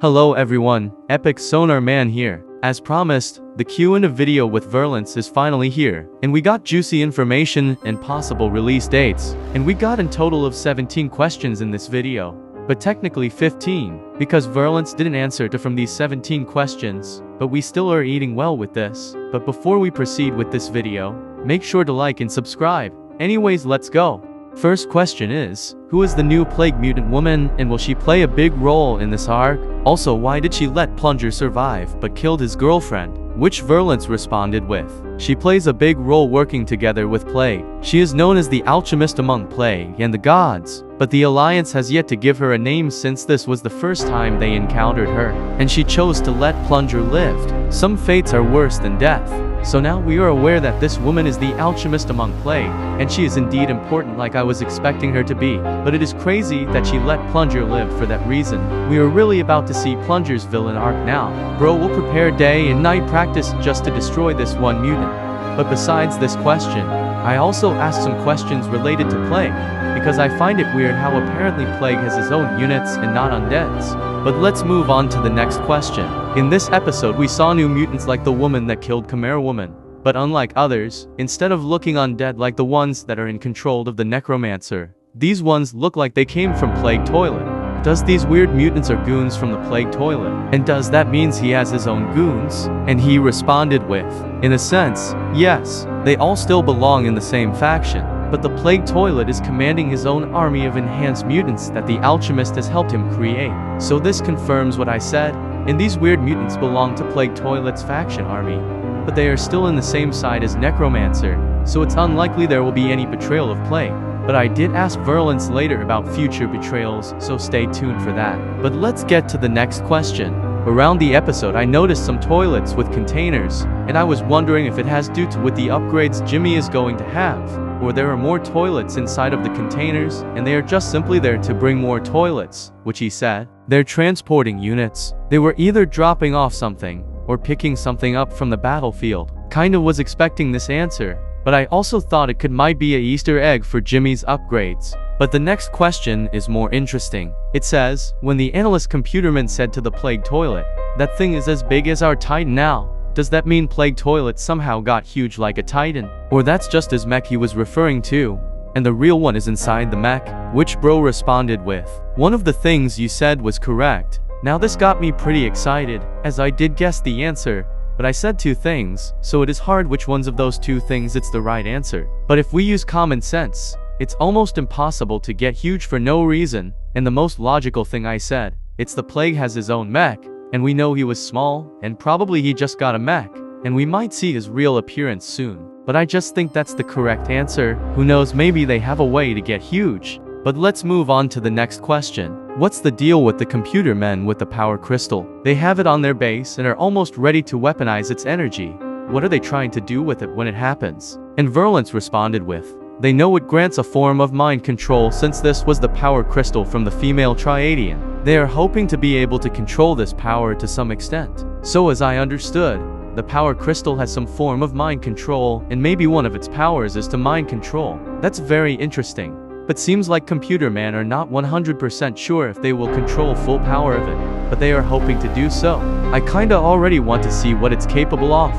Hello everyone, Epic Sonar Man here. As promised, the Q&A with Virlance is finally here, and we got juicy information and possible release dates, and we got in total of 17 questions in this video, but technically 15, because Virlance didn't answer to from these 17 questions, but we still are eating well with this. But before we proceed with this video, make sure to like and subscribe. Anyways, let's go. First question is, who is the new Plague Mutant woman, and will she play a big role in this arc? Also, why did she let Plunger survive but killed his girlfriend? Which Virlance responded with, she plays a big role working together with Plague. She is known as the alchemist among Plague and the gods, but the Alliance has yet to give her a name since this was the first time they encountered her, and she chose to let Plunger live. Some fates are worse than death. So now we are aware that this woman is the alchemist among Plague, and she is indeed important like I was expecting her to be, but it is crazy that she let Plunger live for that reason. We are really about to see Plunger's villain arc now. Bro will prepare day and night practice just to destroy this one mutant. But besides this question, I also asked some questions related to Plague, because I find it weird how apparently Plague has his own units and not undeads. But let's move on to the next question. In this episode we saw new mutants like the woman that killed Chimera Woman. But unlike others, instead of looking undead like the ones that are in control of the Necromancer, these ones look like they came from Plague Toilet. Does these weird mutants are goons from the Plague Toilet? And does that means he has his own goons? And he responded with, in a sense, yes, they all still belong in the same faction. But the Plague Toilet is commanding his own army of enhanced mutants that the alchemist has helped him create. So this confirms what I said, and these weird mutants belong to Plague Toilet's faction army. But they are still in the same side as Necromancer, so it's unlikely there will be any betrayal of Plague. But I did ask Virlance later about future betrayals, so stay tuned for that. But let's get to the next question. Around the episode I noticed some toilets with containers, and I was wondering if it has due to with the upgrades Jimmy is going to have, or there are more toilets inside of the containers, and they are just simply there to bring more toilets, which he said. They're transporting units. They were either dropping off something, or picking something up from the battlefield. Kinda was expecting this answer, but I also thought it might be a Easter egg for Jimmy's upgrades. But the next question is more interesting. It says, when the analyst computerman said to the Plague Toilet, that thing is as big as our Titan now. Does that mean Plague Toilet somehow got huge like a Titan? Or that's just his mech he was referring to, and the real one is inside the mech? Which bro responded with, one of the things you said was correct. Now this got me pretty excited, as I did guess the answer, but I said two things, so it is hard which ones of those two things it's the right answer. But if we use common sense, it's almost impossible to get huge for no reason, and the most logical thing I said, it's the Plague has his own mech, and we know he was small, and probably he just got a mech, and we might see his real appearance soon. But I just think that's the correct answer. Who knows, maybe they have a way to get huge. But let's move on to the next question. What's the deal with the computer men with the power crystal? They have it on their base and are almost ready to weaponize its energy. What are they trying to do with it when it happens? And Virlance responded with, they know it grants a form of mind control since this was the power crystal from the female Triadian. They are hoping to be able to control this power to some extent. So as I understood, the power crystal has some form of mind control, and maybe one of its powers is to mind control. That's very interesting. But seems like computer man are not 100% sure if they will control full power of it, but they are hoping to do so. I kinda already want to see what it's capable of.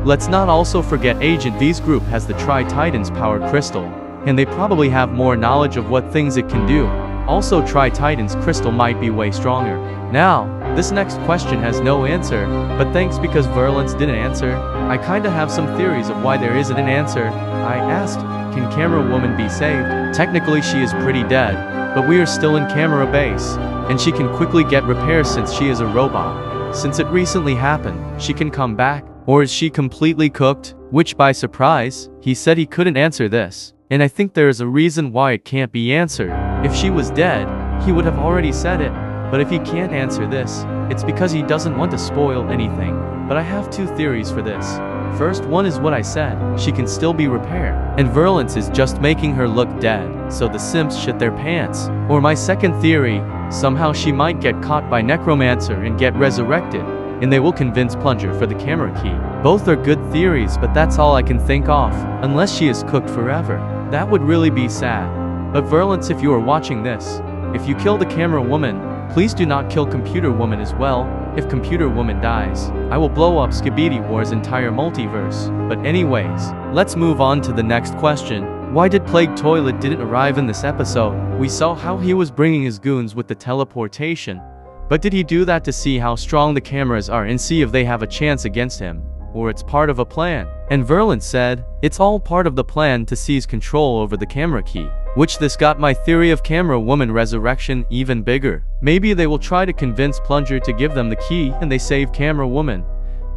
Let's not also forget Agent V's group has the Tri-Titan's power crystal, and they probably have more knowledge of what things it can do. Also, Tri-Titan's crystal might be way stronger. Now, this next question has no answer, but thanks because Virlance didn't answer, I kinda have some theories of why there isn't an answer. I asked, can Camera Woman be saved? Technically she is pretty dead, but we are still in Camera Base, and she can quickly get repairs since she is a robot. Since it recently happened, she can come back, or is she completely cooked? Which by surprise, he said he couldn't answer this, and I think there is a reason why it can't be answered. If she was dead, he would have already said it, but if he can't answer this, it's because he doesn't want to spoil anything. But I have two theories for this. First one is what I said, she can still be repaired, and Virlance is just making her look dead, so the simps shit their pants. Or my second theory, somehow she might get caught by Necromancer and get resurrected, and they will convince Plunger for the camera key. Both are good theories, but that's all I can think of, unless she is cooked forever. That would really be sad. But Virlance, if you are watching this, if you kill the camera woman, Please do not kill Computer Woman as well. If Computer Woman dies, I will blow up Skibidi War's entire multiverse. But anyways, let's move on to the next question. Why did Plague Toilet didn't arrive in this episode? We saw how he was bringing his goons with the teleportation. But did he do that to see how strong the cameras are and see if they have a chance against him? Or it's part of a plan? And Verlance said, it's all part of the plan to seize control over the camera key. Which this got my theory of Camera Woman resurrection even bigger. Maybe they will try to convince Plunger to give them the key and they save Camera Woman.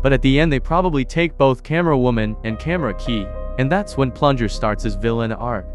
But at the end they probably take both Camera Woman and Camera Key. And that's when Plunger starts his villain arc.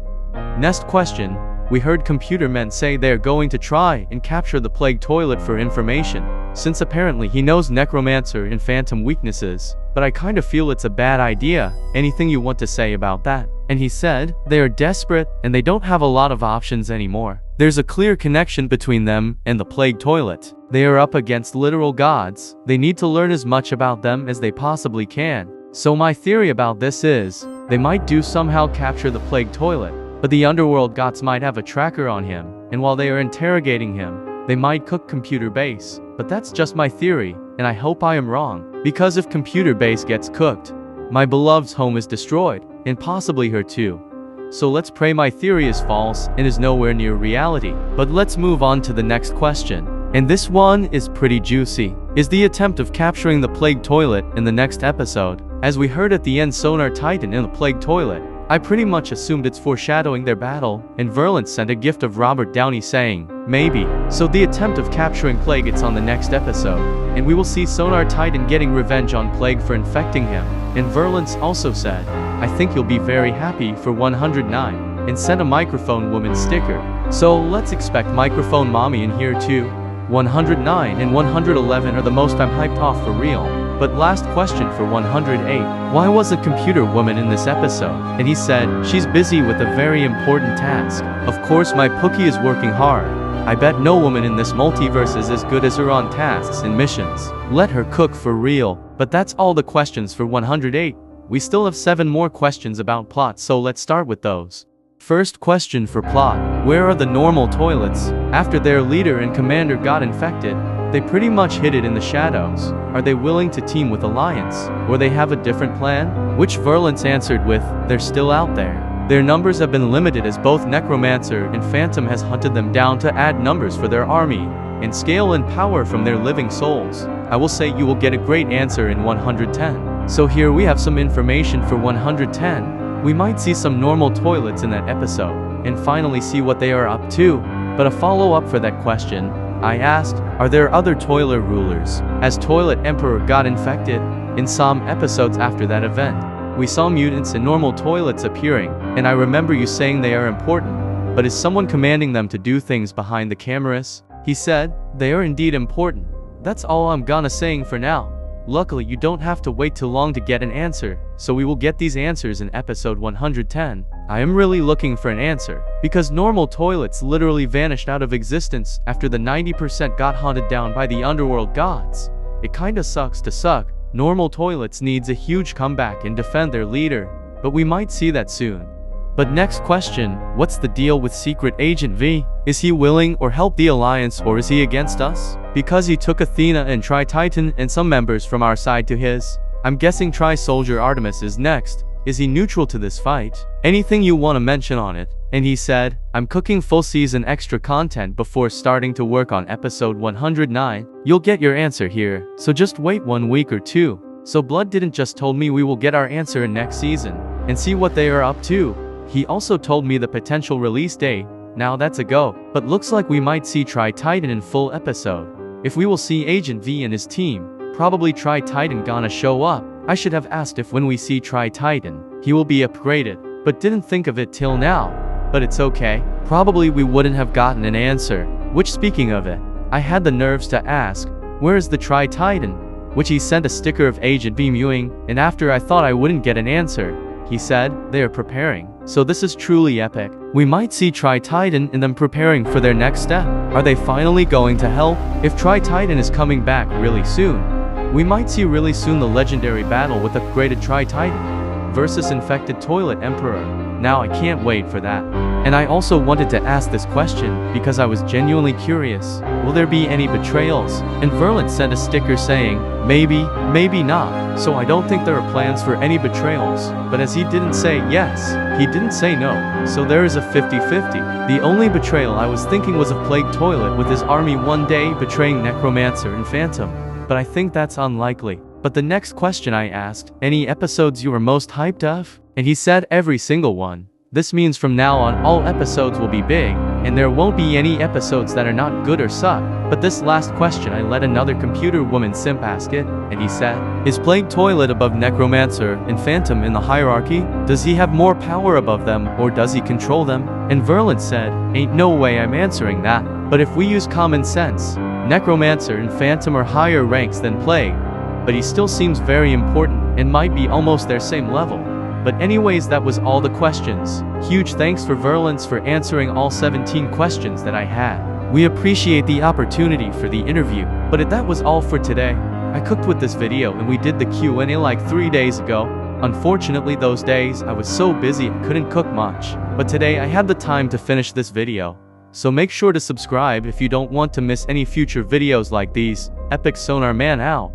Next question. We heard Computer Men say they're going to try and capture the Plague Toilet for information, since apparently he knows Necromancer and Phantom weaknesses, but I kind of feel it's a bad idea. Anything you want to say about that? And he said, they are desperate and they don't have a lot of options anymore. There's a clear connection between them and the Plague Toilet. They are up against literal gods. They need to learn as much about them as they possibly can. So my theory about this is, they might do somehow capture the Plague Toilet, but the underworld gods might have a tracker on him, and while they are interrogating him, they might cook Computer Base. But that's just my theory, and I hope I am wrong. Because if Computer Base gets cooked, my beloved's home is destroyed, and possibly her too. So let's pray my theory is false and is nowhere near reality. But let's move on to the next question. And this one is pretty juicy. Is the attempt of capturing the Plague Toilet in the next episode? As we heard at the end, Sonar Titan in the Plague Toilet, I pretty much assumed it's foreshadowing their battle, and Verlance sent a gift of Robert Downey saying, maybe. So the attempt of capturing Plague, it's on the next episode, and we will see Sonar Titan getting revenge on Plague for infecting him. And Verlance also said, I think you'll be very happy for 109, and sent a Microphone Woman sticker. So let's expect Microphone Mommy in here too. 109 and 111 are the most I'm hyped off for real. But last question for 108. Why was a Computer Woman in this episode? And he said, she's busy with a very important task. Of course my Pookie is working hard. I bet no woman in this multiverse is as good as her on tasks and missions. Let her cook for real. But that's all the questions for 108. We still have 7 more questions about plot, so let's start with those. First question for plot. Where are the normal toilets? After their leader and commander got infected, they pretty much hid it in the shadows. Are they willing to team with Alliance? Or they have a different plan? Which Verlance answered with, they're still out there. Their numbers have been limited as both Necromancer and Phantom has hunted them down to add numbers for their army, and scale and power from their living souls. I will say you will get a great answer in 110. So here we have some information for 110. We might see some normal toilets in that episode, and finally see what they are up to. But a follow-up for that question, I asked, are there other toilet rulers? As Toilet Emperor got infected, in some episodes after that event, we saw mutants and normal toilets appearing, and I remember you saying they are important, but is someone commanding them to do things behind the cameras? He said, they are indeed important. That's all I'm gonna saying for now. Luckily you don't have to wait too long to get an answer, so we will get these answers in episode 110. I am really looking for an answer, because normal toilets literally vanished out of existence after the 90% got hunted down by the underworld gods. It kinda sucks to suck. Normal toilets needs a huge comeback and defend their leader, but we might see that soon. But next question, what's the deal with Secret Agent V? Is he willing or help the Alliance, or is he against us? Because he took Athena and Tri-Titan and some members from our side to his. I'm guessing Tri-Soldier Artemis is next. Is he neutral to this fight? Anything you want to mention on it? And he said, I'm cooking full season extra content before starting to work on episode 109. You'll get your answer here, so just wait 1 week or 2. So Blood didn't just told me we will get our answer in next season, and see what they are up to. He also told me the potential release date. Now that's a go, but looks like we might see Tri-Titan in full episode. If we will see Agent V and his team, probably Tri-Titan gonna show up. I should have asked if when we see Tri-Titan, he will be upgraded, but didn't think of it till now. But it's okay. Probably we wouldn't have gotten an answer. Which, speaking of it, I had the nerves to ask, where is the Tri-Titan? Which he sent a sticker of Agent V mewing, and after I thought I wouldn't get an answer, he said, they are preparing. So this is truly epic. We might see Tri-Titan and them preparing for their next step. Are they finally going to help? If Tri-Titan is coming back really soon, we might see really soon the legendary battle with upgraded Tri-Titan. versus infected toilet emperor. Now I can't wait for that. And I also wanted to ask this question because I was genuinely curious. Will there be any betrayals? And Verlance sent a sticker saying, maybe, maybe not. So I don't think there are plans for any betrayals. But as he didn't say yes, he didn't say no. So there is a 50-50. The only betrayal I was thinking was of Plague Toilet with his army one day betraying Necromancer and Phantom. But I think that's unlikely. But the next question I asked, any episodes you were most hyped of? And he said every single one. This means from now on all episodes will be big, and there won't be any episodes that are not good or suck. But this last question I let another computer woman simp ask it, and he said, is Plague Toilet above Necromancer and Phantom in the hierarchy? Does he have more power above them, or does he control them? And Verlance said, ain't no way I'm answering that. But if we use common sense, Necromancer and Phantom are higher ranks than Plague. But he still seems very important, and might be almost their same level. But anyways, that was all the questions. Huge thanks for Verlance for answering all 17 questions that I had. We appreciate the opportunity for the interview. But that was all for today. I cooked with this video and we did the Q&A like 3 days ago. Unfortunately those days I was so busy I couldn't cook much. But today I had the time to finish this video. So make sure to subscribe if you don't want to miss any future videos like these. Epic Sonar Man out.